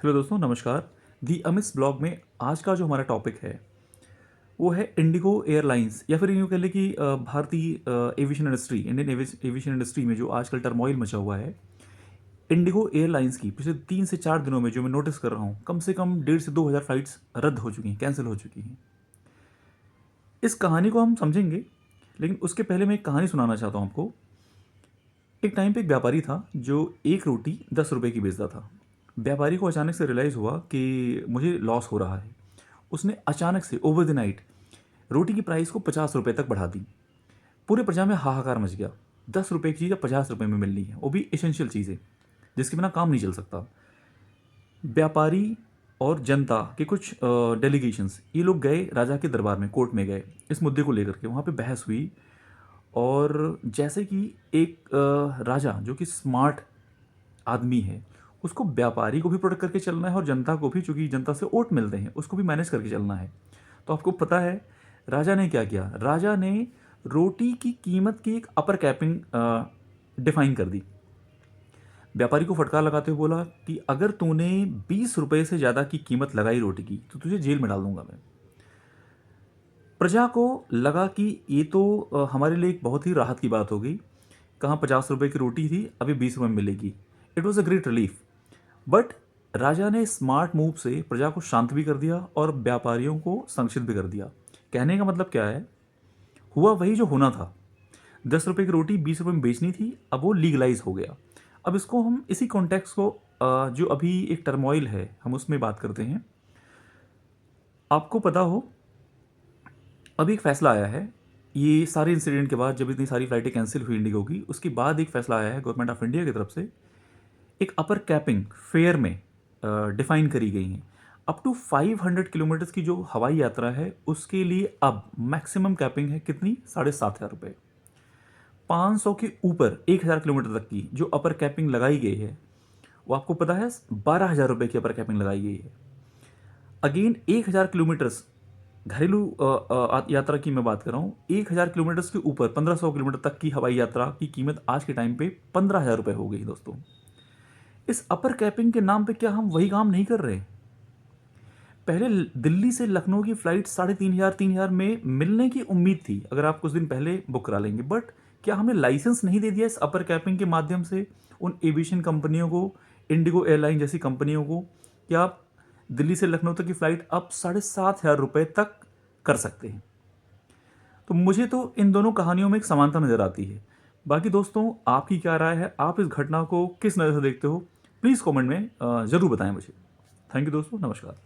Hello दोस्तों, नमस्कार। दी Amish blog में आज का जो हमारा टॉपिक है वो है इंडिगो एयरलाइंस, या फिर यूँ कह लें कि भारतीय aviation industry, Indian aviation industry में जो आजकल टर्मोइल मचा हुआ है। इंडिगो एयरलाइंस की पिछले 3 से 4 दिनों में जो मैं नोटिस कर रहा हूँ, कम से कम 1,500 से 2,000 फ्लाइट्स रद्द हो चुकी हैं, कैंसिल हो चुकी हैं। इस कहानी को हम समझेंगे, लेकिन उसके पहले मैं एक कहानी सुनाना चाहता हूँ आपको। एक टाइम पे एक व्यापारी था जो एक रोटी 10 रुपए की बेचता था। व्यापारी को अचानक से रियलाइज़ हुआ कि मुझे लॉस हो रहा है। उसने अचानक से ओवर द नाइट रोटी की प्राइस को 50 रुपए तक बढ़ा दी। पूरे प्रजा में हाहाकार मच गया। 10 रुपए की चीज़ अब 50 रुपए में मिलनी है, वो भी एसेंशियल चीज़ें जिसके बिना काम नहीं चल सकता। व्यापारी और जनता के कुछ डेलीगेशंस, ये लोग गए राजा के दरबार में, कोर्ट में गए इस मुद्दे को लेकर के। वहाँ पे बहस हुई, और जैसे कि एक राजा जो कि स्मार्ट आदमी है, उसको व्यापारी को भी प्रोटेक्ट करके चलना है और जनता को भी, चूंकि जनता से वोट मिलते हैं, उसको भी मैनेज करके चलना है। तो आपको पता है राजा ने क्या किया? राजा ने रोटी की कीमत की एक अपर कैपिंग डिफाइन कर दी। व्यापारी को फटकार लगाते हुए बोला कि अगर तूने 20 रुपए से ज़्यादा की कीमत लगाई रोटी की तो तुझे जेल में डाल दूंगा मैं। प्रजा को लगा कि ये तो हमारे लिए एक बहुत ही राहत की बात हो गई। कहाँ 50 रुपए की रोटी थी, अभी 20 रुपए में मिलेगी। It was a great relief. But राजा ने स्मार्ट मूव से प्रजा को शांत भी कर दिया और व्यापारियों को संरक्षित भी कर दिया। कहने का मतलब क्या है? हुआ वही जो होना था। 10 रुपए की रोटी 20 रुपए में बेचनी थी, अब वो लीगलाइज हो गया। अब इसको हम इसी कॉन्टेक्स्ट को जो अभी एक टर्मोइल है, हम उसमें बात करते हैं। आपको पता हो, अभी एक फैसला आया है। ये सारे इंसिडेंट के बाद, जब इतनी सारी फ्लाइटें कैंसिल हुई इंडिगो की, उसके बाद एक फैसला आया है गवर्नमेंट ऑफ इंडिया की तरफ से। एक अपर कैपिंग फेयर में डिफाइन करी गई हैं। अप टू 500 किलोमीटर्स की जो हवाई यात्रा है उसके लिए अब मैक्सिमम कैपिंग है कितनी? 7,500 रुपये। 500 के ऊपर 1,000 किलोमीटर तक की जो अपर कैपिंग लगाई गई है, वो आपको पता है 12,000 रुपये की अपर कैपिंग लगाई गई है। अगेन 1,000 किलोमीटर्स घरेलू यात्रा की मैं बात कर रहा हूँ। 1,000 किलोमीटर्स के ऊपर 1,500 किलोमीटर तक की हवाई यात्रा की कीमत आज के टाइम पे 15,000 रुपये हो गई दोस्तों। इस अपर कैपिंग के नाम पे क्या हम वही काम नहीं कर रहे? पहले दिल्ली से लखनऊ की फ़्लाइट 3,500 3,000 में मिलने की उम्मीद थी, अगर आप कुछ दिन पहले बुक करा लेंगे। बट क्या हमें लाइसेंस नहीं दे दिया इस अपर कैपिंग के माध्यम से उन एविएशन कंपनियों को, इंडिगो एयरलाइन जैसी कंपनियों को, कि आप दिल्ली से लखनऊ तक की फ़्लाइट अब 7,500 रुपये तक कर सकते हैं? तो मुझे तो इन दोनों कहानियों में एक समानता नज़र आती है। बाकी दोस्तों, आपकी क्या राय है? आप इस घटना को किस नज़र से देखते हो? प्लीज़ कमेंट में ज़रूर बताएं मुझे। थैंक यू दोस्तों, नमस्कार।